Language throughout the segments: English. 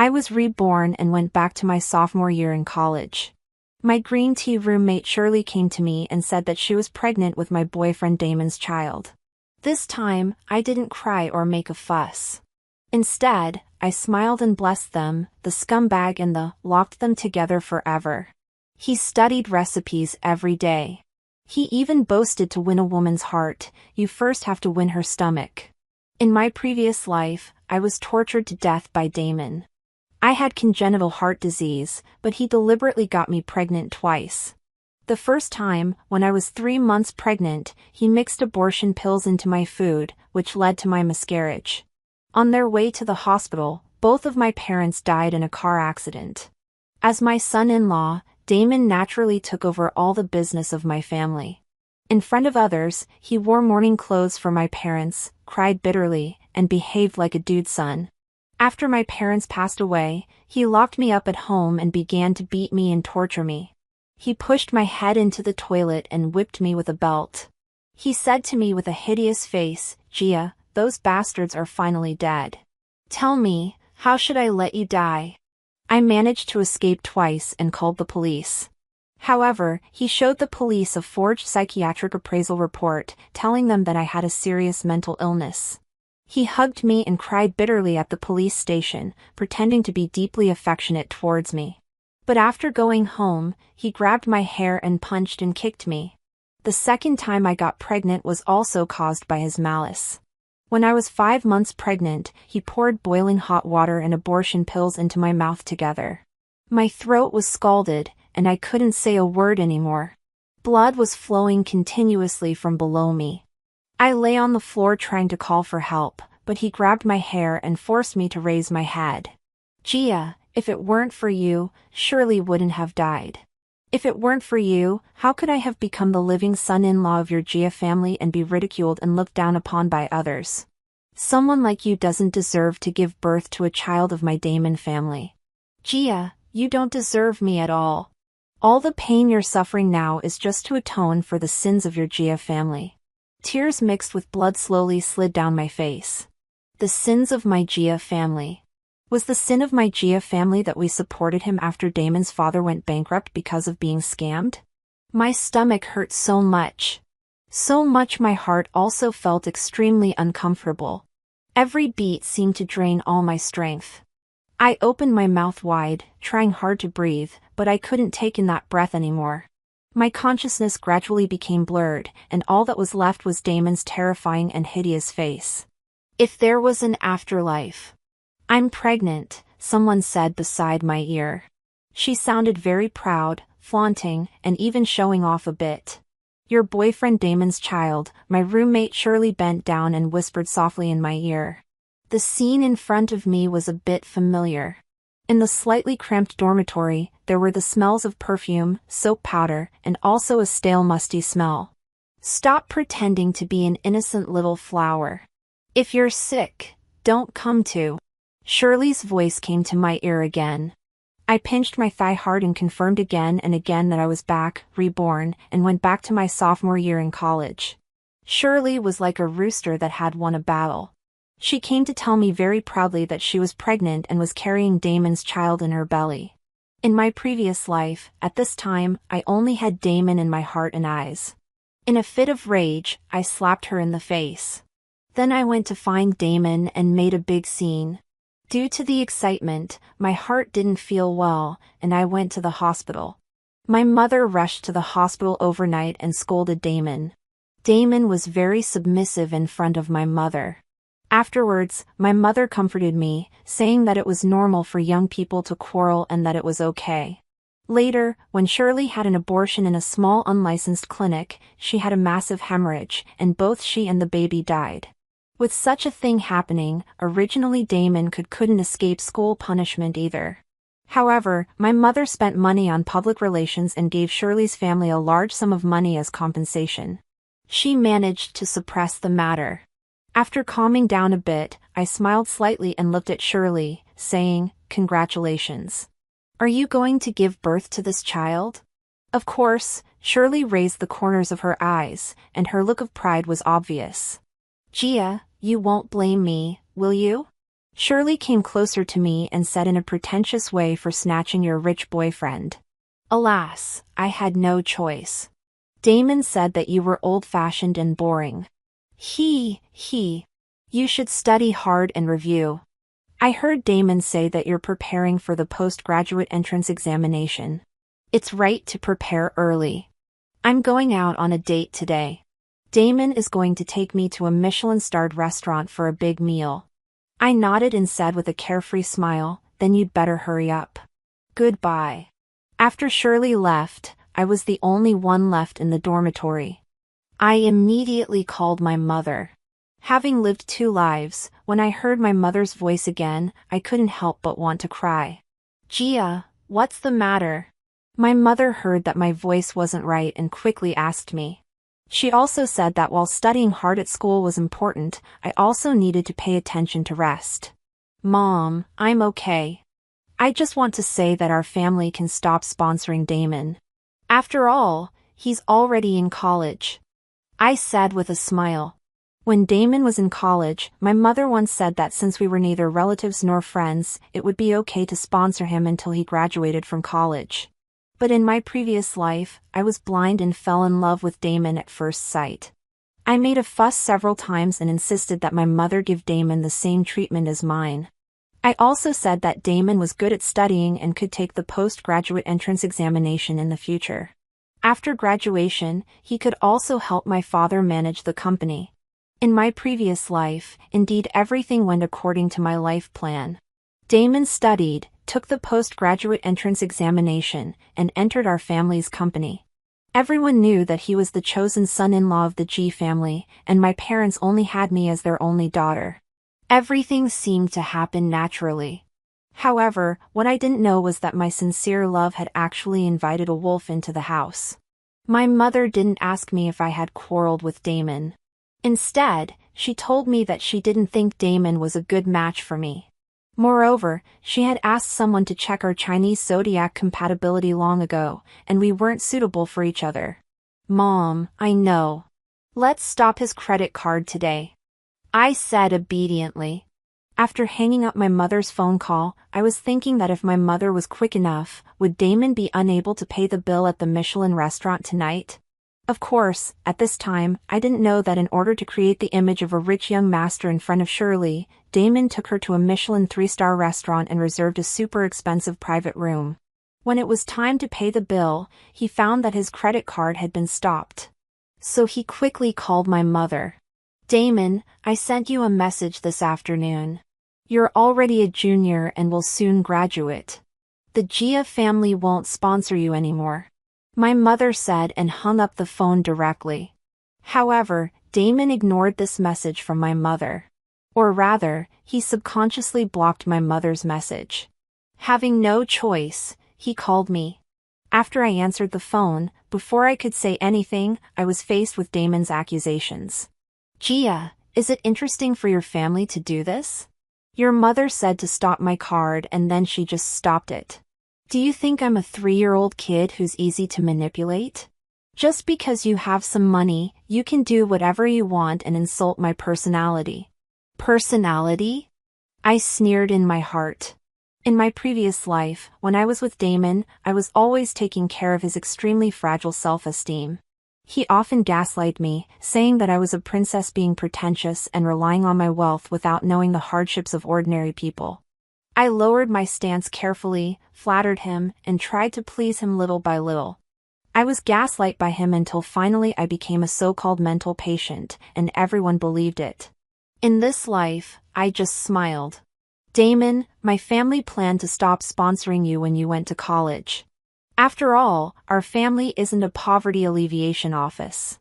I was reborn and went back to my sophomore year in college. My green tea roommate Shirley came to me and said that she was pregnant with my boyfriend Damon's child. This time, I didn't cry or make a fuss. Instead, I smiled and blessed them, the scumbag and the locked them together forever. He studied recipes every day. He even boasted to win a woman's heart, you first have to win her stomach. In my previous life, I was tortured to death by Damon. I had congenital heart disease, but he deliberately got me pregnant twice. The first time, when I was 3 months pregnant, he mixed abortion pills into my food, which led to my miscarriage. On their way to the hospital, both of my parents died in a car accident. As my son-in-law, Damon naturally took over all the business of my family. In front of others, he wore mourning clothes for my parents, cried bitterly, and behaved like a dude son. After my parents passed away, he locked me up at home and began to beat me and torture me. He pushed my head into the toilet and whipped me with a belt. He said to me with a hideous face, "Gia, those bastards are finally dead. Tell me, how should I let you die?" I managed to escape twice and called the police. However, he showed the police a forged psychiatric appraisal report, telling them that I had a serious mental illness. He hugged me and cried bitterly at the police station, pretending to be deeply affectionate towards me. But after going home, he grabbed my hair and punched and kicked me. The second time I got pregnant was also caused by his malice. When I was 5 months pregnant, he poured boiling hot water and abortion pills into my mouth together. My throat was scalded, and I couldn't say a word anymore. Blood was flowing continuously from below me. I lay on the floor trying to call for help, but he grabbed my hair and forced me to raise my head. "Gia, if it weren't for you, Shirley wouldn't have died. If it weren't for you, how could I have become the living son-in-law of your Gia family and be ridiculed and looked down upon by others? Someone like you doesn't deserve to give birth to a child of my Damon family. Gia, you don't deserve me at all. All the pain you're suffering now is just to atone for the sins of your Gia family." Tears mixed with blood slowly slid down my face. The sins of my Gia family. Was the sin of my Gia family that we supported him after Damon's father went bankrupt because of being scammed? My stomach hurt so much. So much my heart also felt extremely uncomfortable. Every beat seemed to drain all my strength. I opened my mouth wide, trying hard to breathe, but I couldn't take in that breath anymore. My consciousness gradually became blurred, and all that was left was Damon's terrifying and hideous face. If there was an afterlife. "I'm pregnant," someone said beside my ear. She sounded very proud, flaunting, and even showing off a bit. "Your boyfriend Damon's child," my roommate Shirley bent down and whispered softly in my ear. The scene in front of me was a bit familiar. In the slightly cramped dormitory, there were the smells of perfume, soap powder, and also a stale musty smell. "Stop pretending to be an innocent little flower. If you're sick, don't come to." Shirley's voice came to my ear again. I pinched my thigh hard and confirmed again and again that I was back, reborn, and went back to my sophomore year in college. Shirley was like a rooster that had won a battle. She came to tell me very proudly that she was pregnant and was carrying Damon's child in her belly. In my previous life, at this time, I only had Damon in my heart and eyes. In a fit of rage, I slapped her in the face. Then I went to find Damon and made a big scene. Due to the excitement, my heart didn't feel well, and I went to the hospital. My mother rushed to the hospital overnight and scolded Damon. Damon was very submissive in front of my mother. Afterwards, my mother comforted me, saying that it was normal for young people to quarrel and that it was okay. Later, when Shirley had an abortion in a small unlicensed clinic, she had a massive hemorrhage, and both she and the baby died. With such a thing happening, originally Damon couldn't escape school punishment either. However, my mother spent money on public relations and gave Shirley's family a large sum of money as compensation. She managed to suppress the matter. After calming down a bit, I smiled slightly and looked at Shirley, saying, "Congratulations. Are you going to give birth to this child?" Of course, Shirley raised the corners of her eyes, and her look of pride was obvious. "Gia, you won't blame me, will you?" Shirley came closer to me and said in a pretentious way, for snatching your rich boyfriend. Alas, I had no choice. Damon said that you were old-fashioned and boring. You should study hard and review. I heard Damon say that you're preparing for the postgraduate entrance examination. It's right to prepare early. I'm going out on a date today. Damon is going to take me to a Michelin-starred restaurant for a big meal. I nodded and said with a carefree smile, then you'd better hurry up. Goodbye. After Shirley left, I was the only one left in the dormitory. I immediately called my mother. Having lived 2 lives, when I heard my mother's voice again, I couldn't help but want to cry. Gia, what's the matter? My mother heard that my voice wasn't right and quickly asked me. She also said that while studying hard at school was important, I also needed to pay attention to rest. Mom, I'm okay. I just want to say that our family can stop sponsoring Damon. After all, he's already in college. I said with a smile. When Damon was in college, my mother once said that since we were neither relatives nor friends, it would be okay to sponsor him until he graduated from college. But in my previous life, I was blind and fell in love with Damon at first sight. I made a fuss several times and insisted that my mother give Damon the same treatment as mine. I also said that Damon was good at studying and could take the postgraduate entrance examination in the future. After graduation, he could also help my father manage the company. In my previous life, indeed everything went according to my life plan. Damon studied, took the postgraduate entrance examination, and entered our family's company. Everyone knew that he was the chosen son-in-law of the G family, and my parents only had me as their only daughter. Everything seemed to happen naturally. However, what I didn't know was that my sincere love had actually invited a wolf into the house. My mother didn't ask me if I had quarreled with Damon. Instead, she told me that she didn't think Damon was a good match for me. Moreover, she had asked someone to check our Chinese zodiac compatibility long ago, and we weren't suitable for each other. Mom, I know. Let's stop his credit card today. I said obediently. After hanging up my mother's phone call, I was thinking that if my mother was quick enough, would Damon be unable to pay the bill at the Michelin restaurant tonight? Of course, at this time, I didn't know that in order to create the image of a rich young master in front of Shirley, Damon took her to a Michelin 3-star restaurant and reserved a super expensive private room. When it was time to pay the bill, he found that his credit card had been stopped. So he quickly called my mother. Damon, I sent you a message this afternoon. You're already a junior and will soon graduate. The Gia family won't sponsor you anymore. My mother said and hung up the phone directly. However, Damon ignored this message from my mother. Or rather, he subconsciously blocked my mother's message. Having no choice, he called me. After I answered the phone, before I could say anything, I was faced with Damon's accusations. Gia, is it interesting for your family to do this? Your mother said to stop my card and then she just stopped it. Do you think I'm a 3-year-old kid who's easy to manipulate? Just because you have some money, you can do whatever you want and insult my personality. Personality? I sneered in my heart. In my previous life, when I was with Damon, I was always taking care of his extremely fragile self-esteem. He often gaslighted me, saying that I was a princess being pretentious and relying on my wealth without knowing the hardships of ordinary people. I lowered my stance carefully, flattered him, and tried to please him little by little. I was gaslighted by him until finally I became a so-called mental patient, and everyone believed it. In this life, I just smiled. Damon, my family planned to stop sponsoring you when you went to college. After all, our family isn't a poverty alleviation office.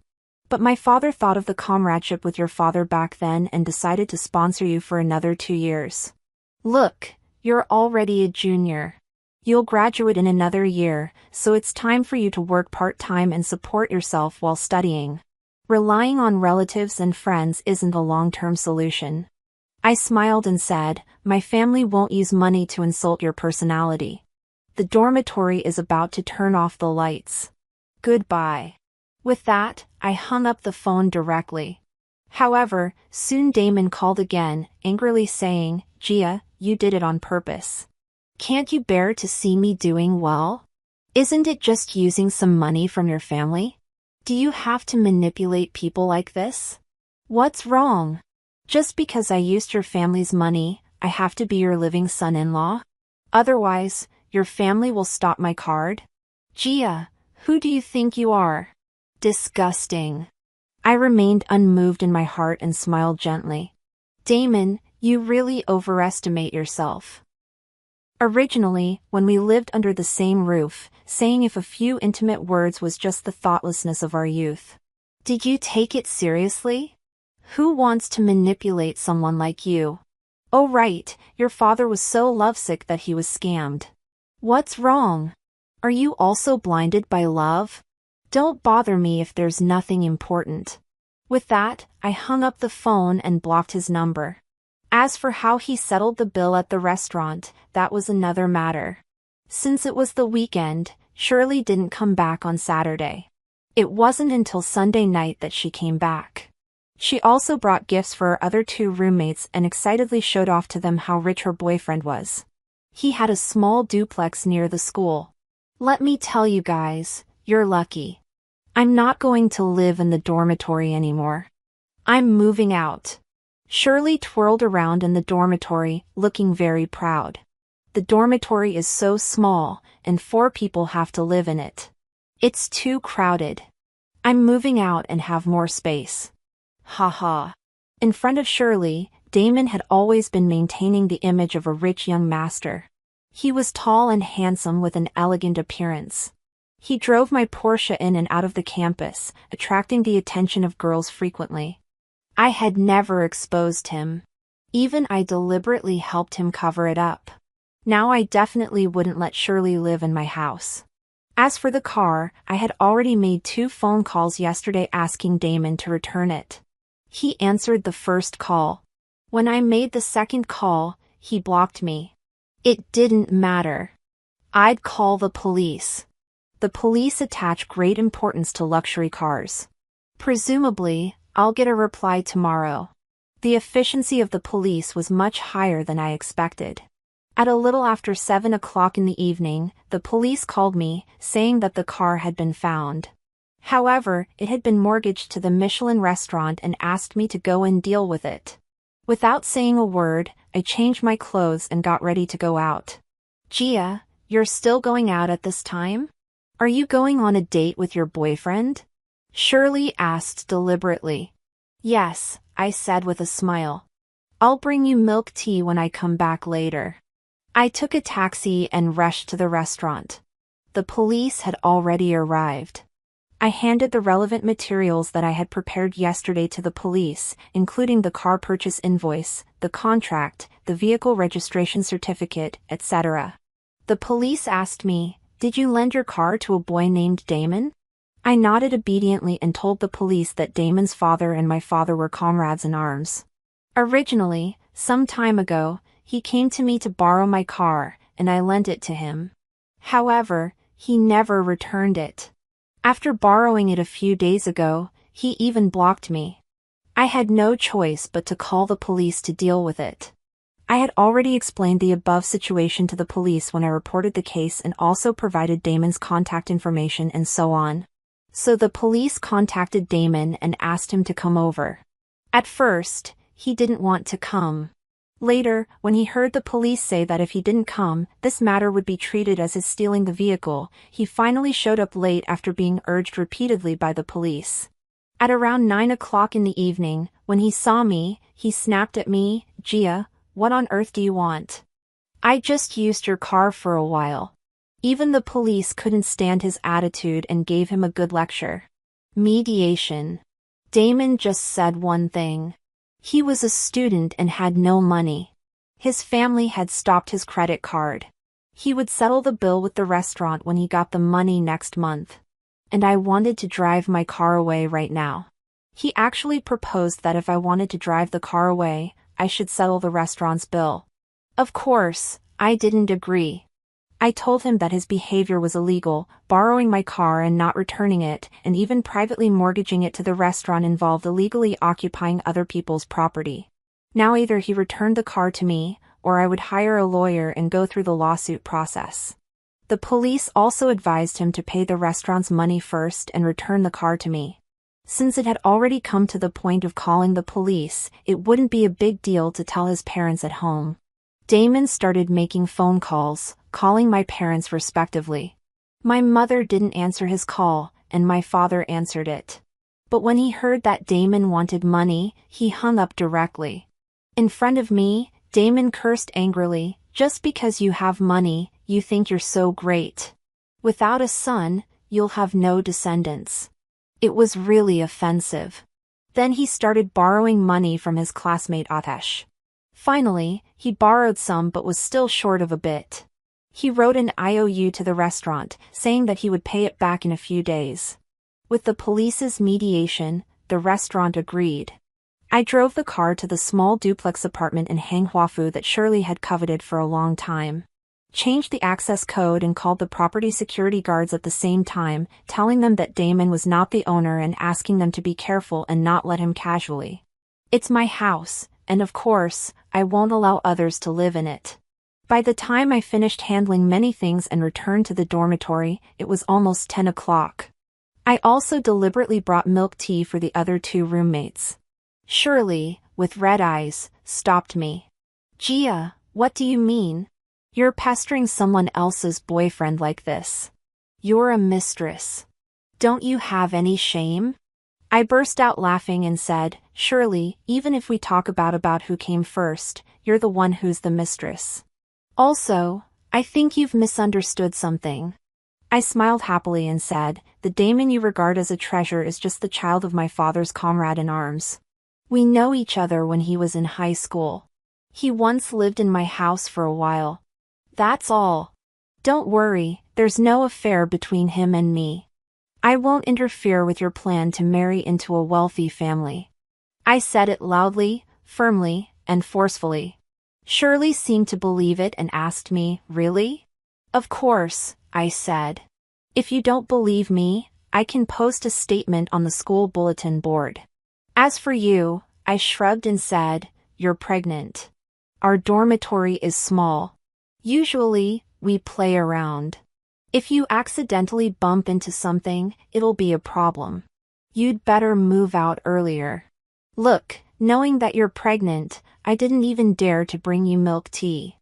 But my father thought of the comradeship with your father back then and decided to sponsor you for another 2 years. Look, you're already a junior. You'll graduate in another year, so it's time for you to work part-time and support yourself while studying. Relying on relatives and friends isn't a long-term solution. I smiled and said, my family won't use money to insult your personality. The dormitory is about to turn off the lights. Goodbye. With that, I hung up the phone directly. However, soon Damon called again, angrily saying, Gia, you did it on purpose. Can't you bear to see me doing well? Isn't it just using some money from your family? Do you have to manipulate people like this? What's wrong? Just because I used your family's money, I have to be your living son-in-law? Otherwise, your family will stop my card? Gia, who do you think you are? Disgusting. I remained unmoved in my heart and smiled gently. Damon, you really overestimate yourself. Originally, when we lived under the same roof, saying if a few intimate words was just the thoughtlessness of our youth. Did you take it seriously? Who wants to manipulate someone like you? Oh right, your father was so lovesick that he was scammed. What's wrong? Are you also blinded by love? Don't bother me if there's nothing important. With that, I hung up the phone and blocked his number. As for how he settled the bill at the restaurant, that was another matter. Since it was the weekend, Shirley didn't come back on Saturday. It wasn't until Sunday night that she came back. She also brought gifts for her other two roommates and excitedly showed off to them how rich her boyfriend was. He had a small duplex near the school. Let me tell you guys, you're lucky. I'm not going to live in the dormitory anymore. I'm moving out. Shirley twirled around in the dormitory, looking very proud. The dormitory is so small, and 4 people have to live in it. It's too crowded. I'm moving out and have more space. Haha. In front of Shirley, Damon had always been maintaining the image of a rich young master. He was tall and handsome with an elegant appearance. He drove my Porsche in and out of the campus, attracting the attention of girls frequently. I had never exposed him. Even I deliberately helped him cover it up. Now I definitely wouldn't let Shirley live in my house. As for the car, I had already made 2 phone calls yesterday asking Damon to return it. He answered the first call. When I made the second call, he blocked me. It didn't matter. I'd call the police. The police attach great importance to luxury cars. Presumably, I'll get a reply tomorrow. The efficiency of the police was much higher than I expected. At a little after 7 o'clock in the evening, the police called me, saying that the car had been found. However, it had been mortgaged to the Michelin restaurant and asked me to go and deal with it. Without saying a word, I changed my clothes and got ready to go out. Gia, you're still going out at this time? Are you going on a date with your boyfriend? Shirley asked deliberately. Yes, I said with a smile. I'll bring you milk tea when I come back later. I took a taxi and rushed to the restaurant. The police had already arrived. I handed the relevant materials that I had prepared yesterday to the police, including the car purchase invoice, the contract, the vehicle registration certificate, etc. The police asked me, "Did you lend your car to a boy named Damon?" I nodded obediently and told the police that Damon's father and my father were comrades in arms. Originally, some time ago, he came to me to borrow my car, and I lent it to him. However, he never returned it. After borrowing it a few days ago, he even blocked me. I had no choice but to call the police to deal with it. I had already explained the above situation to the police when I reported the case and also provided Damon's contact information and so on. So the police contacted Damon and asked him to come over. At first, he didn't want to come. Later, when he heard the police say that if he didn't come, this matter would be treated as his stealing the vehicle, he finally showed up late after being urged repeatedly by the police. At around 9 o'clock in the evening, when he saw me, he snapped at me, "Gia, what on earth do you want? I just used your car for a while." Even the police couldn't stand his attitude and gave him a good lecture. Mediation. Damon just said one thing. He was a student and had no money. His family had stopped his credit card. He would settle the bill with the restaurant when he got the money next month. And I wanted to drive my car away right now. He actually proposed that if I wanted to drive the car away, I should settle the restaurant's bill. Of course, I didn't agree. I told him that his behavior was illegal, borrowing my car and not returning it, and even privately mortgaging it to the restaurant involved illegally occupying other people's property. Now either he returned the car to me, or I would hire a lawyer and go through the lawsuit process. The police also advised him to pay the restaurant's money first and return the car to me. Since it had already come to the point of calling the police, it wouldn't be a big deal to tell his parents at home. Damon started making phone calls, calling my parents respectively. My mother didn't answer his call, and my father answered it. But when he heard that Damon wanted money, he hung up directly. In front of me, Damon cursed angrily, "Just because you have money, you think you're so great. Without a son, you'll have no descendants." It was really offensive. Then he started borrowing money from his classmate Atesh. Finally, he borrowed some but was still short of a bit. He wrote an IOU to the restaurant, saying that he would pay it back in a few days. With the police's mediation, the restaurant agreed. I drove the car to the small duplex apartment in Hanghuafu that Shirley had coveted for a long time. Changed the access code and called the property security guards at the same time, telling them that Damon was not the owner and asking them to be careful and not let him casually. It's my house, and of course, I won't allow others to live in it. By the time I finished handling many things and returned to the dormitory, it was almost 10 o'clock. I also deliberately brought milk tea for the other two roommates. Shirley, with red eyes, stopped me. "Gia, what do you mean? You're pestering someone else's boyfriend like this. You're a mistress. Don't you have any shame?" I burst out laughing and said, "Shirley, even if we talk about who came first, you're the one who's the mistress. Also, I think you've misunderstood something." I smiled happily and said, "The Damon you regard as a treasure is just the child of my father's comrade in arms. We know each other when he was in high school. He once lived in my house for a while. That's all. Don't worry, there's no affair between him and me. I won't interfere with your plan to marry into a wealthy family." I said it loudly, firmly, and forcefully. Shirley seemed to believe it and asked me, "Really?" "Of course," I said. "If you don't believe me, I can post a statement on the school bulletin board. As for you," I shrugged and said, "you're pregnant. Our dormitory is small. Usually, we play around. If you accidentally bump into something, it'll be a problem. You'd better move out earlier. Look, knowing that you're pregnant, I didn't even dare to bring you milk tea.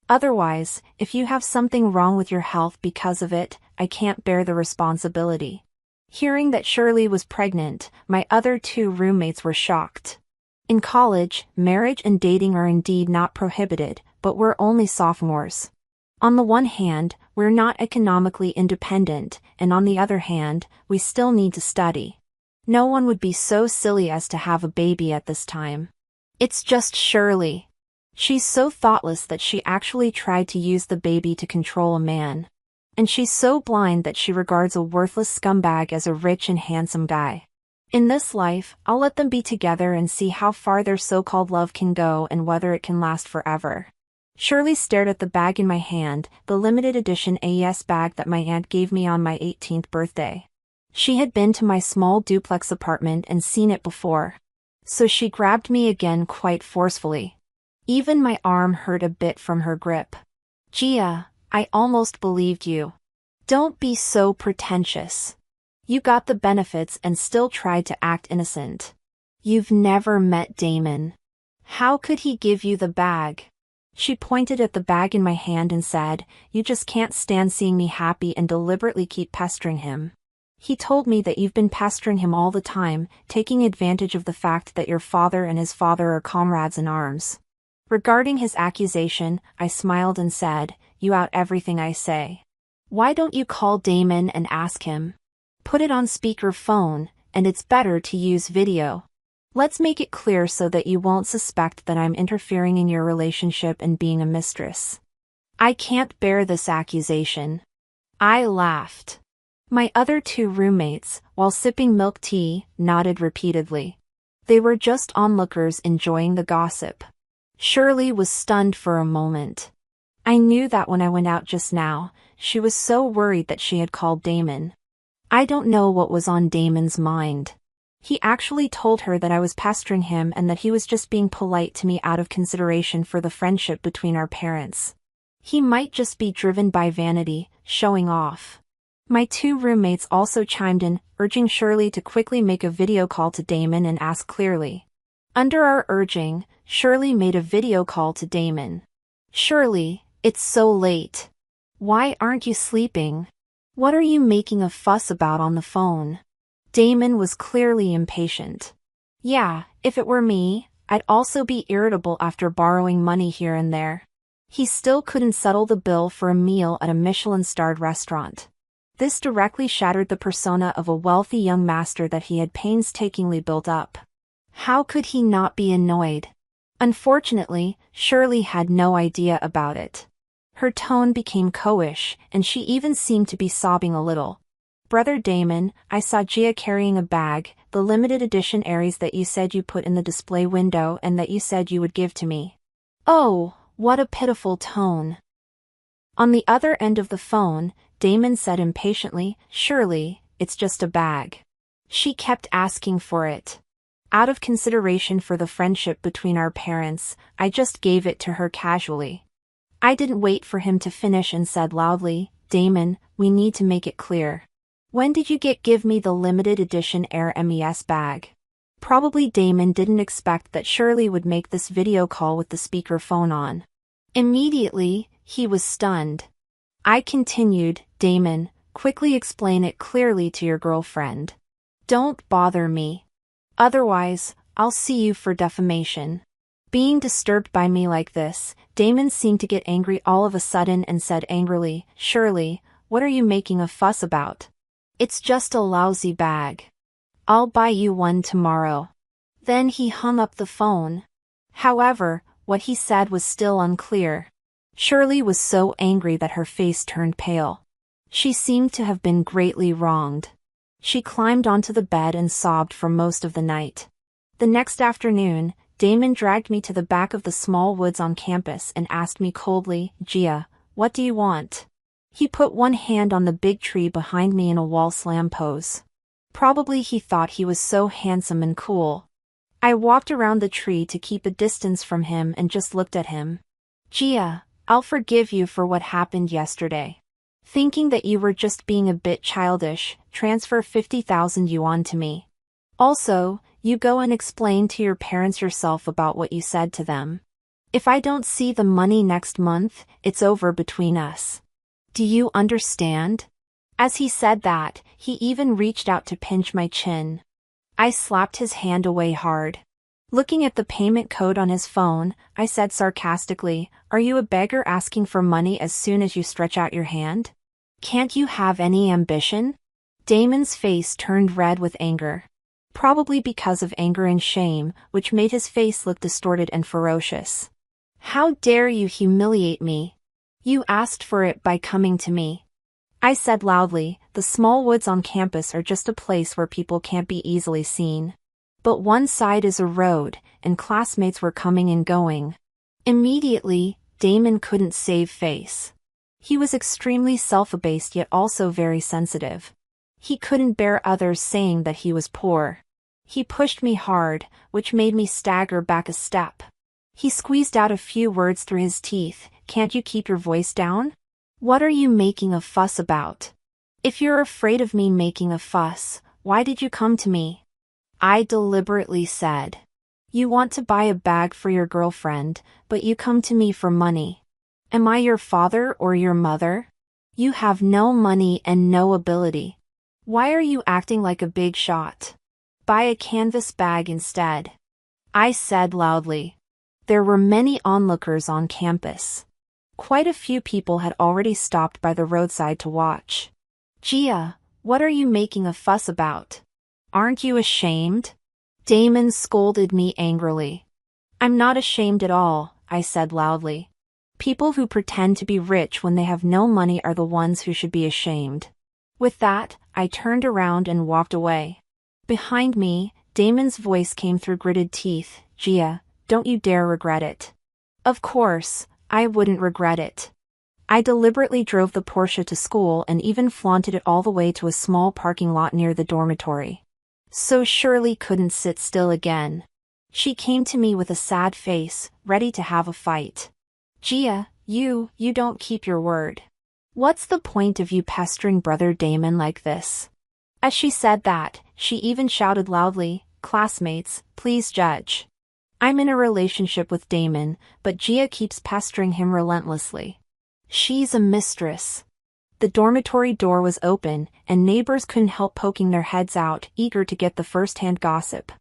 Otherwise, if you have something wrong with your health because of it, I can't bear the responsibility." Hearing that Shirley was pregnant, my other two roommates were shocked. In college, marriage and dating are indeed not prohibited, but we're only sophomores. On the one hand, we're not economically independent, and on the other hand, we still need to study. No one would be so silly as to have a baby at this time. It's just Shirley. She's so thoughtless that she actually tried to use the baby to control a man. And she's so blind that she regards a worthless scumbag as a rich and handsome guy. In this life, I'll let them be together and see how far their so-called love can go and whether it can last forever. Shirley stared at the bag in my hand, the limited edition AES bag that my aunt gave me on my 18th birthday. She had been to my small duplex apartment and seen it before. So she grabbed me again quite forcefully. Even my arm hurt a bit from her grip. "Gia, I almost believed you. Don't be so pretentious. You got the benefits and still tried to act innocent. You've never met Damon. How could he give you the bag?" She pointed at the bag in my hand and said, "You just can't stand seeing me happy and deliberately keep pestering him. He told me that you've been pestering him all the time, taking advantage of the fact that your father and his father are comrades in arms." Regarding his accusation, I smiled and said, "You out everything I say. Why don't you call Damon and ask him? Put it on speaker phone, and it's better to use video. Let's make it clear so that you won't suspect that I'm interfering in your relationship and being a mistress." I can't bear this accusation. I laughed. My other two roommates, while sipping milk tea, nodded repeatedly. They were just onlookers enjoying the gossip. Shirley was stunned for a moment. I knew that when I went out just now, she was so worried that she had called Damon. I don't know what was on Damon's mind. He actually told her that I was pestering him and that he was just being polite to me out of consideration for the friendship between our parents. He might just be driven by vanity, showing off. My two roommates also chimed in, urging Shirley to quickly make a video call to Damon and ask clearly. Under our urging, Shirley made a video call to Damon. "Shirley, it's so late. Why aren't you sleeping? What are you making a fuss about on the phone?" Damon was clearly impatient. Yeah, if it were me, I'd also be irritable after borrowing money here and there. He still couldn't settle the bill for a meal at a Michelin-starred restaurant. This directly shattered the persona of a wealthy young master that he had painstakingly built up. How could he not be annoyed? Unfortunately, Shirley had no idea about it. Her tone became coyish, and she even seemed to be sobbing a little. "Brother Damon, I saw Gia carrying a bag, the limited edition Aries that you said you put in the display window and that you said you would give to me." Oh, what a pitiful tone. On the other end of the phone, Damon said impatiently, "Shirley, it's just a bag. She kept asking for it. Out of consideration for the friendship between our parents, I just gave it to her casually." I didn't wait for him to finish and said loudly, "Damon, we need to make it clear. When did you give me the limited edition Air MES bag?" Probably Damon didn't expect that Shirley would make this video call with the speakerphone on. Immediately, he was stunned. I continued, "Damon, quickly explain it clearly to your girlfriend. Don't bother me. Otherwise, I'll see you for defamation." Being disturbed by me like this, Damon seemed to get angry all of a sudden and said angrily, "Shirley, what are you making a fuss about? It's just a lousy bag. I'll buy you one tomorrow." Then he hung up the phone. However, what he said was still unclear. Shirley was so angry that her face turned pale. She seemed to have been greatly wronged. She climbed onto the bed and sobbed for most of the night. The next afternoon, Damon dragged me to the back of the small woods on campus and asked me coldly, "Gia, what do you want?" He put one hand on the big tree behind me in a wall slam pose. Probably he thought he was so handsome and cool. I walked around the tree to keep a distance from him and just looked at him. "Gia, I'll forgive you for what happened yesterday. Thinking that you were just being a bit childish, transfer 50,000 yuan to me. Also, you go and explain to your parents yourself about what you said to them. If I don't see the money next month, it's over between us. Do you understand?" As he said that, he even reached out to pinch my chin. I slapped his hand away hard. Looking at the payment code on his phone, I said sarcastically, "Are you a beggar asking for money as soon as you stretch out your hand? Can't you have any ambition?" Damon's face turned red with anger. Probably because of anger and shame, which made his face look distorted and ferocious. "How dare you humiliate me? You asked for it by coming to me." I said loudly, "The small woods on campus are just a place where people can't be easily seen. But one side is a road, and classmates were coming and going." Immediately, Damon couldn't save face. He was extremely self-abased yet also very sensitive. He couldn't bear others saying that he was poor. He pushed me hard, which made me stagger back a step. He squeezed out a few words through his teeth, "Can't you keep your voice down? What are you making a fuss about? If you're afraid of me making a fuss, why did you come to me?" I deliberately said, "You want to buy a bag for your girlfriend, but you come to me for money. Am I your father or your mother? You have no money and no ability. Why are you acting like a big shot? Buy a canvas bag instead." I said loudly. There were many onlookers on campus. Quite a few people had already stopped by the roadside to watch. "Gia, what are you making a fuss about? Aren't you ashamed?" Damon scolded me angrily. "I'm not ashamed at all," I said loudly. "People who pretend to be rich when they have no money are the ones who should be ashamed." With that, I turned around and walked away. Behind me, Damon's voice came through gritted teeth, "Gia, don't you dare regret it." Of course, I wouldn't regret it. I deliberately drove the Porsche to school and even flaunted it all the way to a small parking lot near the dormitory. So Shirley couldn't sit still again. She came to me with a sad face, ready to have a fight. Gia, you don't keep your word. What's the point of you pestering brother Damon like this? As she said that, she even shouted loudly, "Classmates, please judge. I'm in a relationship with Damon, but Gia keeps pestering him relentlessly. She's a mistress." The dormitory door was open, and neighbors couldn't help poking their heads out, eager to get the first-hand gossip.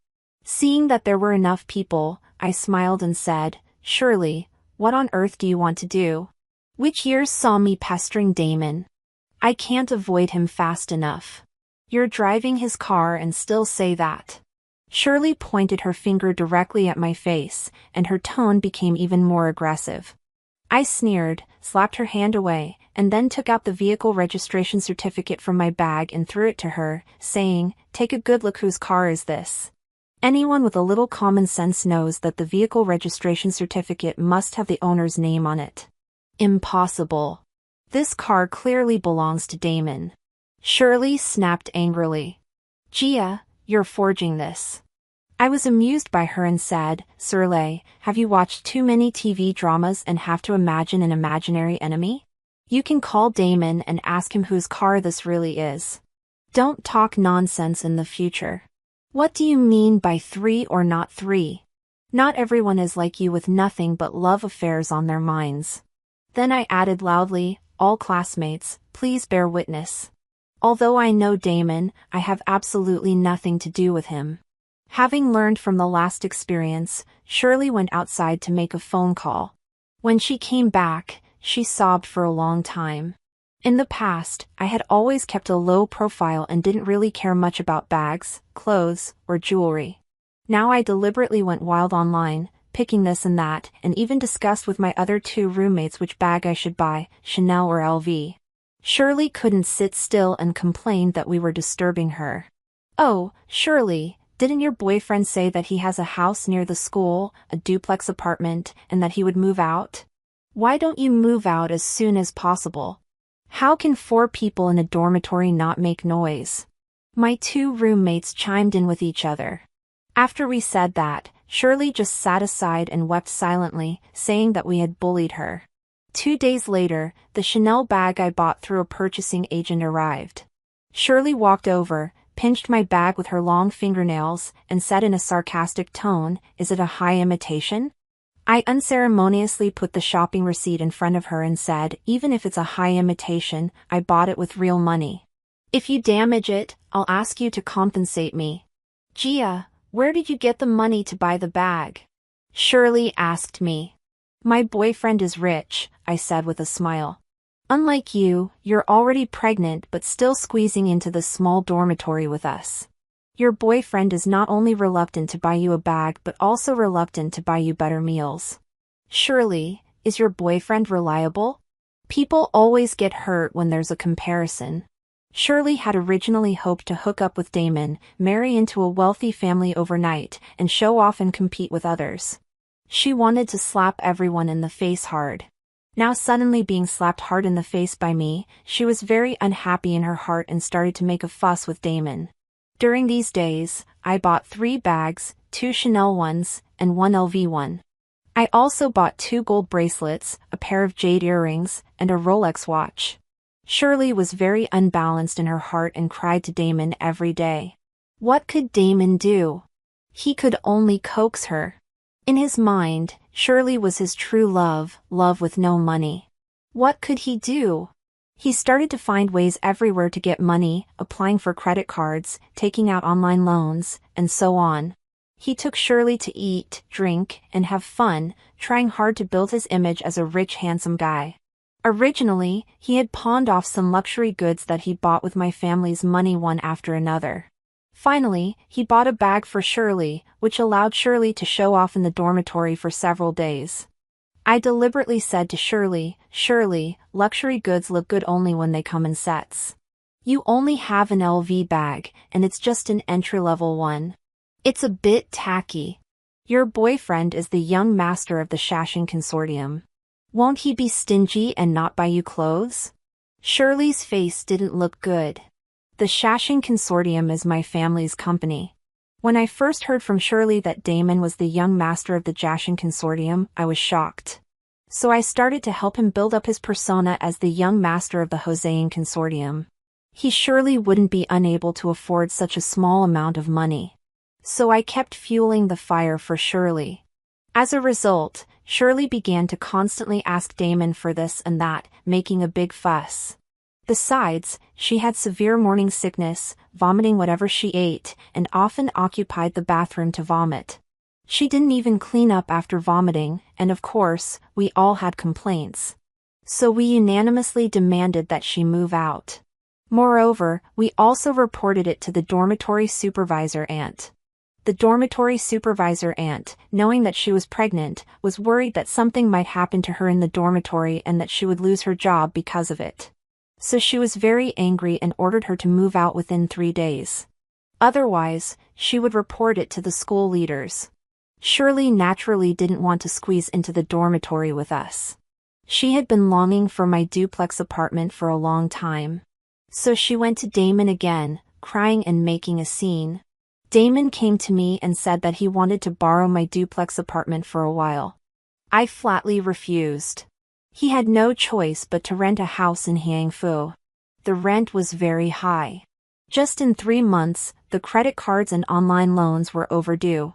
Seeing that there were enough people, I smiled and said, "Shirley, what on earth do you want to do? Which years saw me pestering Damon? I can't avoid him fast enough. You're driving his car and still say that." Shirley pointed her finger directly at my face, and her tone became even more aggressive. I sneered, slapped her hand away, and then took out the vehicle registration certificate from my bag and threw it to her, saying, "Take a good look, whose car is this?" Anyone with a little common sense knows that the vehicle registration certificate must have the owner's name on it. Impossible. This car clearly belongs to Damon. Shirley snapped angrily. "Gia, you're forging this." I was amused by her and said, "Shirley, have you watched too many TV dramas and have to imagine an imaginary enemy? You can call Damon and ask him whose car this really is. Don't talk nonsense in the future. What do you mean by 3 or not 3? Not everyone is like you with nothing but love affairs on their minds." Then I added loudly, "All classmates, please bear witness. Although I know Damon, I have absolutely nothing to do with him." Having learned from the last experience, Shirley went outside to make a phone call. When she came back, she sobbed for a long time. In the past, I had always kept a low profile and didn't really care much about bags, clothes, or jewelry. Now I deliberately went wild online, picking this and that, and even discussed with my other 2 roommates which bag I should buy, Chanel or LV. Shirley couldn't sit still and complained that we were disturbing her. "Oh, Shirley, didn't your boyfriend say that he has a house near the school, a duplex apartment, and that he would move out? Why don't you move out as soon as possible? How can 4 people in a dormitory not make noise?" My 2 roommates chimed in with each other. After we said that, Shirley just sat aside and wept silently, saying that we had bullied her. 2 days later, the Chanel bag I bought through a purchasing agent arrived. Shirley walked over, pinched my bag with her long fingernails, and said in a sarcastic tone, "Is it a high imitation?" I unceremoniously put the shopping receipt in front of her and said, "Even if it's a high imitation, I bought it with real money. If you damage it, I'll ask you to compensate me." "Gia, where did you get the money to buy the bag?" Shirley asked me. "My boyfriend is rich," I said with a smile. "Unlike you, you're already pregnant but still squeezing into the small dormitory with us. Your boyfriend is not only reluctant to buy you a bag but also reluctant to buy you better meals." "Shirley, is your boyfriend reliable? People always get hurt when there's a comparison." Shirley had originally hoped to hook up with Damon, marry into a wealthy family overnight, and show off and compete with others. She wanted to slap everyone in the face hard. Now suddenly being slapped hard in the face by me, she was very unhappy in her heart and started to make a fuss with Damon. During these days, I bought 3 bags, 2 Chanel ones, and 1 LV one. I also bought 2 gold bracelets, a pair of jade earrings, and a Rolex watch. Shirley was very unbalanced in her heart and cried to Damon every day. What could Damon do? He could only coax her. In his mind, Shirley was his true love, love with no money. What could he do? He started to find ways everywhere to get money, applying for credit cards, taking out online loans, and so on. He took Shirley to eat, drink, and have fun, trying hard to build his image as a rich, handsome guy. Originally, he had pawned off some luxury goods that he bought with my family's money one after another. Finally, he bought a bag for Shirley, which allowed Shirley to show off in the dormitory for several days. I deliberately said to Shirley, "Shirley, luxury goods look good only when they come in sets. You only have an LV bag, and it's just an entry-level one. It's a bit tacky. Your boyfriend is the young master of the Shashing Consortium. Won't he be stingy and not buy you clothes?" Shirley's face didn't look good. The Shashing Consortium is my family's company. When I first heard from Shirley that Damon was the young master of the Jiang Consortium, I was shocked. So I started to help him build up his persona as the young master of the Hosein Consortium. He surely wouldn't be unable to afford such a small amount of money. So I kept fueling the fire for Shirley. As a result, Shirley began to constantly ask Damon for this and that, making a big fuss. Besides, she had severe morning sickness, vomiting whatever she ate, and often occupied the bathroom to vomit. She didn't even clean up after vomiting, and of course, we all had complaints. So we unanimously demanded that she move out. Moreover, we also reported it to the dormitory supervisor aunt. The dormitory supervisor aunt, knowing that she was pregnant, was worried that something might happen to her in the dormitory and that she would lose her job because of it. So she was very angry and ordered her to move out within 3 days. Otherwise, she would report it to the school leaders. Shirley naturally didn't want to squeeze into the dormitory with us. She had been longing for my duplex apartment for a long time. So she went to Damon again, crying and making a scene. Damon came to me and said that he wanted to borrow my duplex apartment for a while. I flatly refused. He had no choice but to rent a house in Hangfu. The rent was very high. Just in 3 months, the credit cards and online loans were overdue.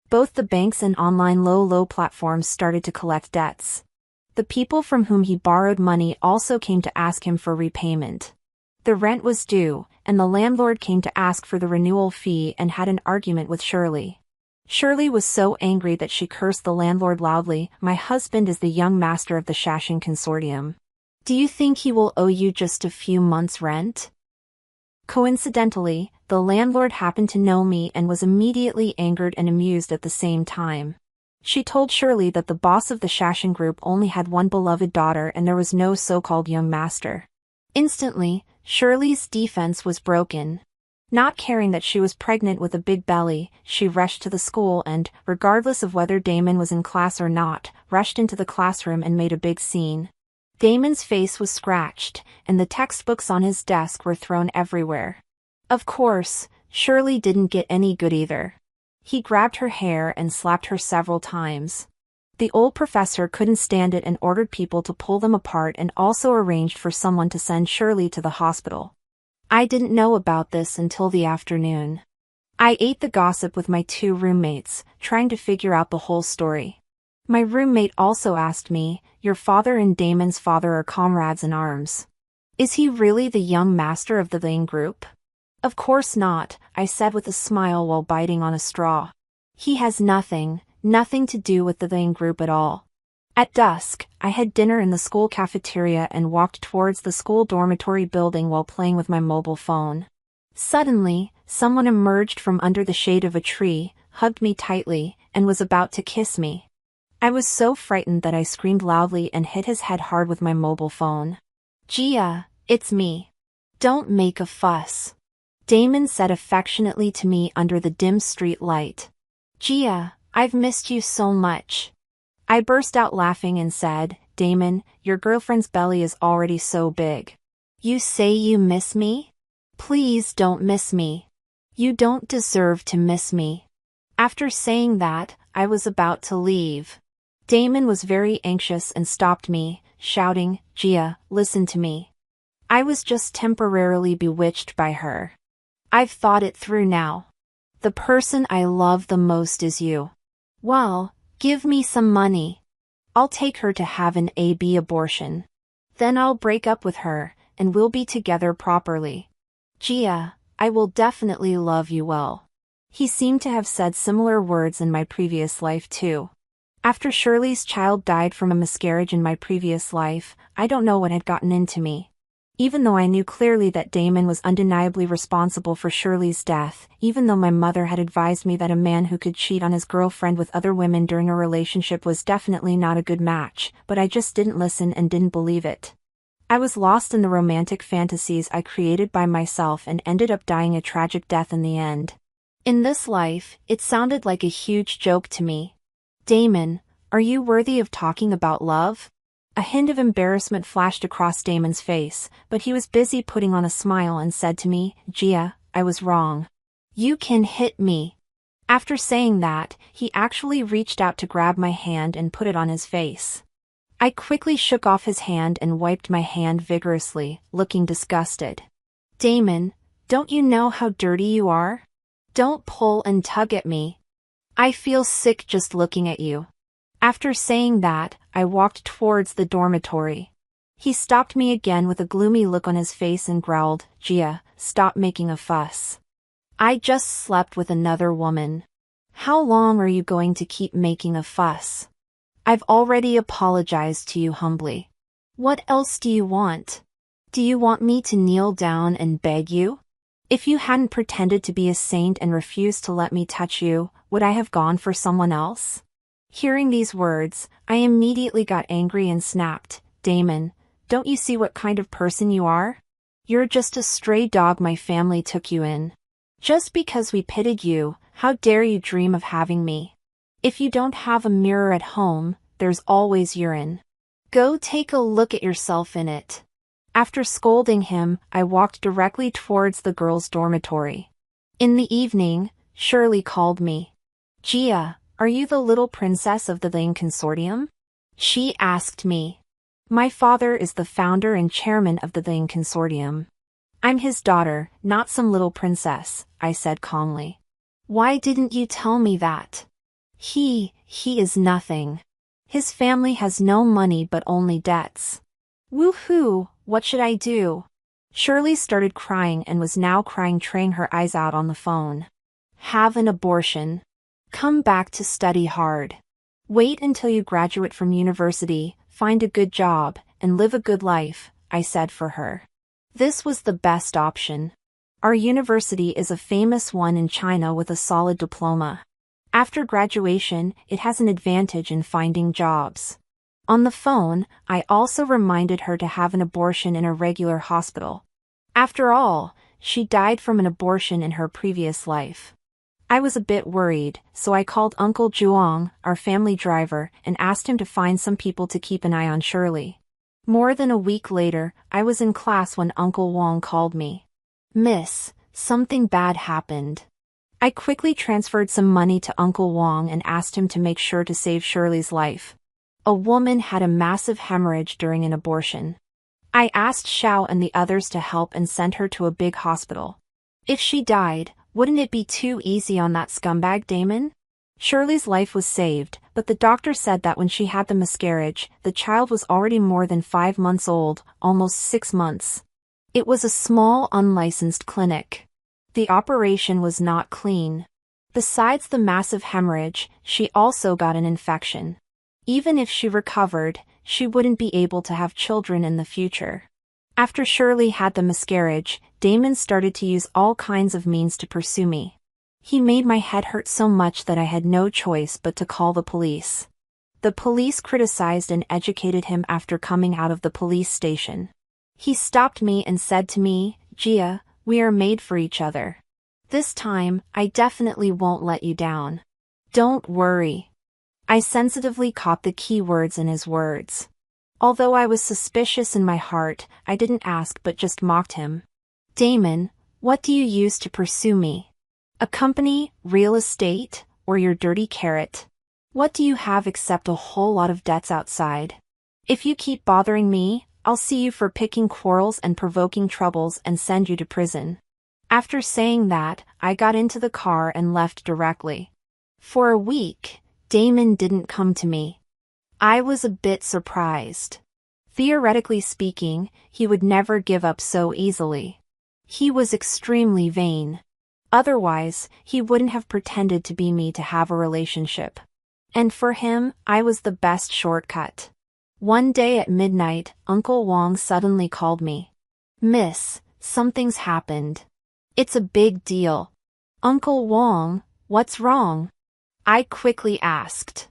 Both the banks and online low platforms started to collect debts. The people from whom he borrowed money also came to ask him for repayment. The rent was due, and the landlord came to ask for the renewal fee and had an argument with Shirley. Shirley was so angry that she cursed the landlord loudly. "My husband is the young master of the Shashing Consortium. Do you think he will owe you just a few months' rent?" Coincidentally, the landlord happened to know me and was immediately angered and amused at the same time. She told Shirley that the boss of the Shashing group only had one beloved daughter and there was no so-called young master. Instantly, Shirley's defense was broken. Not caring that she was pregnant with a big belly, she rushed to the school and, regardless of whether Damon was in class or not, rushed into the classroom and made a big scene. Damon's face was scratched, and the textbooks on his desk were thrown everywhere. Of course, Shirley didn't get any good either. He grabbed her hair and slapped her several times. The old professor couldn't stand it and ordered people to pull them apart and also arranged for someone to send Shirley to the hospital. I didn't know about this until the afternoon. I ate the gossip with my 2 roommates, trying to figure out the whole story. My roommate also asked me, "Your father and Damon's father are comrades in arms. Is he really the young master of the Lin group?" "Of course not," I said with a smile while biting on a straw. "He has nothing to do with the Lin group at all." At dusk, I had dinner in the school cafeteria and walked towards the school dormitory building while playing with my mobile phone. Suddenly, someone emerged from under the shade of a tree, hugged me tightly, and was about to kiss me. I was so frightened that I screamed loudly and hit his head hard with my mobile phone. "Gia, it's me. Don't make a fuss," Damon said affectionately to me under the dim street light. "Gia, I've missed you so much." I burst out laughing and said, "Damon, your girlfriend's belly is already so big. You say you miss me? Please don't miss me. You don't deserve to miss me." After saying that, I was about to leave. Damon was very anxious and stopped me, shouting, "Gia, listen to me. I was just temporarily bewitched by her. I've thought it through now. The person I love the most is you. Well, give me some money. I'll take her to have an AB abortion. Then I'll break up with her, and we'll be together properly. Gia, I will definitely love you well." He seemed to have said similar words in my previous life too. After Shirley's child died from a miscarriage in my previous life, I don't know what had gotten into me. Even though I knew clearly that Damon was undeniably responsible for Shirley's death, even though my mother had advised me that a man who could cheat on his girlfriend with other women during a relationship was definitely not a good match, but I just didn't listen and didn't believe it. I was lost in the romantic fantasies I created by myself and ended up dying a tragic death in the end. In this life, it sounded like a huge joke to me. "Damon, are you worthy of talking about love? A hint of embarrassment flashed across Damon's face, but he was busy putting on a smile and said to me, Gia, I was wrong. You can hit me. After saying that, he actually reached out to grab my hand and put it on his face. I quickly shook off his hand and wiped my hand vigorously, looking disgusted. Damon, don't you know how dirty you are? Don't pull and tug at me. I feel sick just looking at you. After saying that, I walked towards the dormitory. He stopped me again with a gloomy look on his face and growled, Gia, stop making a fuss. I just slept with another woman. How long are you going to keep making a fuss? I've already apologized to you humbly. What else do you want? Do you want me to kneel down and beg you? If you hadn't pretended to be a saint and refused to let me touch you, would I have gone for someone else? Hearing these words, I immediately got angry and snapped, Damon, don't you see what kind of person you are? You're just a stray dog my family took you in. Just because we pitied you, how dare you dream of having me? If you don't have a mirror at home, there's always urine. Go take a look at yourself in it. After scolding him, I walked directly towards the girls' dormitory. In the evening, Shirley called me. Gia, are you the little princess of the Lin Consortium? She asked me. My father is the founder and chairman of the Lin Consortium. I'm his daughter, not some little princess, I said calmly. Why didn't you tell me that? He is nothing. His family has no money but only debts. Woohoo, what should I do? Shirley started crying and was now crying her eyes out on the phone. Have an abortion. Come back to study hard. Wait until you graduate from university, find a good job, and live a good life, I said for her. This was the best option. Our university is a famous one in China with a solid diploma. After graduation, it has an advantage in finding jobs. On the phone, I also reminded her to have an abortion in a regular hospital. After all, she died from an abortion in her previous life. I was a bit worried, so I called Uncle Zhuang, our family driver, and asked him to find some people to keep an eye on Shirley. More than a week later, I was in class when Uncle Wang called me. Miss, something bad happened. I quickly transferred some money to Uncle Wang and asked him to make sure to save Shirley's life. A woman had a massive hemorrhage during an abortion. I asked Xiao and the others to help and sent her to a big hospital. If she died, wouldn't it be too easy on that scumbag Damon? Shirley's life was saved, but the doctor said that when she had the miscarriage, the child was already more than 5 months old, almost 6 months. It was a small unlicensed clinic. The operation was not clean. Besides the massive hemorrhage, she also got an infection. Even if she recovered, she wouldn't be able to have children in the future. After Shirley had the miscarriage, Damon started to use all kinds of means to pursue me. He made my head hurt so much that I had no choice but to call the police. The police criticized and educated him after coming out of the police station. He stopped me and said to me, Gia, we are made for each other. This time, I definitely won't let you down. Don't worry. I sensitively caught the key words in his words. Although I was suspicious in my heart, I didn't ask but just mocked him. Damon, what do you use to pursue me? A company, real estate, or your dirty carrot? What do you have except a whole lot of debts outside? If you keep bothering me, I'll see you for picking quarrels and provoking troubles and send you to prison. After saying that, I got into the car and left directly. For a week, Damon didn't come to me. I was a bit surprised. Theoretically speaking, he would never give up so easily. He was extremely vain. Otherwise, he wouldn't have pretended to be me to have a relationship. And for him, I was the best shortcut. One day at midnight, Uncle Wang suddenly called me. Miss, something's happened. It's a big deal. Uncle Wang, what's wrong? I quickly asked.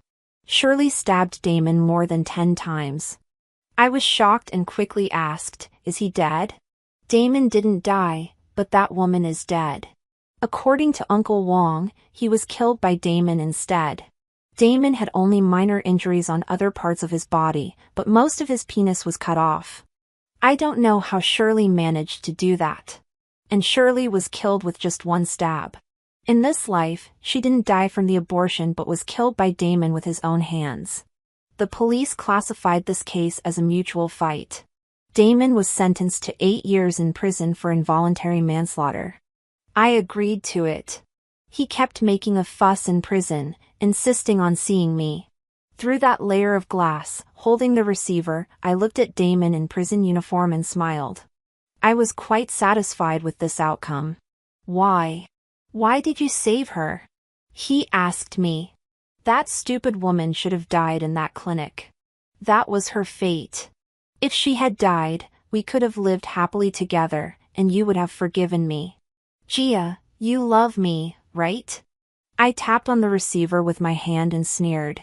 Shirley stabbed Damon more than 10 times. I was shocked and quickly asked, is he dead? Damon didn't die, but that woman is dead. According to Uncle Wang, he was killed by Damon instead. Damon had only minor injuries on other parts of his body, but most of his penis was cut off. I don't know how Shirley managed to do that. And Shirley was killed with just one stab. In this life, she didn't die from the abortion but was killed by Damon with his own hands. The police classified this case as a mutual fight. Damon was sentenced to 8 years in prison for involuntary manslaughter. I agreed to it. He kept making a fuss in prison, insisting on seeing me. Through that layer of glass, holding the receiver, I looked at Damon in prison uniform and smiled. I was quite satisfied with this outcome. Why? Why did you save her? He asked me. That stupid woman should have died in that clinic. That was her fate. If she had died, we could have lived happily together, and you would have forgiven me. Gia, you love me, right? I tapped on the receiver with my hand and sneered.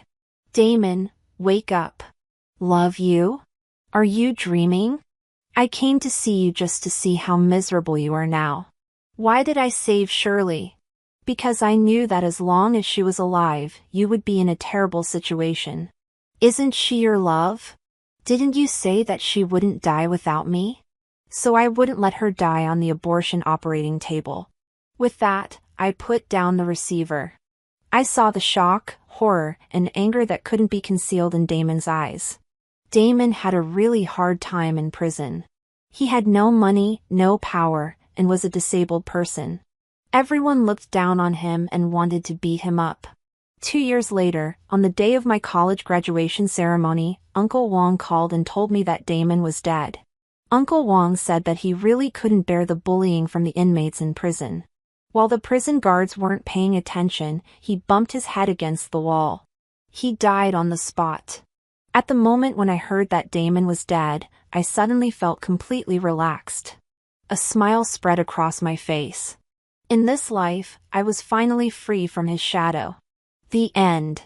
Damon, wake up. Love you? Are you dreaming? I came to see you just to see how miserable you are now. Why did I save Shirley? Because I knew that as long as she was alive, you would be in a terrible situation. Isn't she your love? Didn't you say that she wouldn't die without me? So I wouldn't let her die on the abortion operating table. With that, I put down the receiver. I saw the shock, horror, and anger that couldn't be concealed in Damon's eyes. Damon had a really hard time in prison. He had no money, no power, and was a disabled person. Everyone looked down on him and wanted to beat him up. 2 years later, on the day of my college graduation ceremony, Uncle Wong called and told me that Damon was dead. Uncle Wong said that he really couldn't bear the bullying from the inmates in prison. While the prison guards weren't paying attention, he bumped his head against the wall. He died on the spot. At the moment when I heard that Damon was dead, I suddenly felt completely relaxed. A smile spread across my face. In this life, I was finally free from his shadow. The end.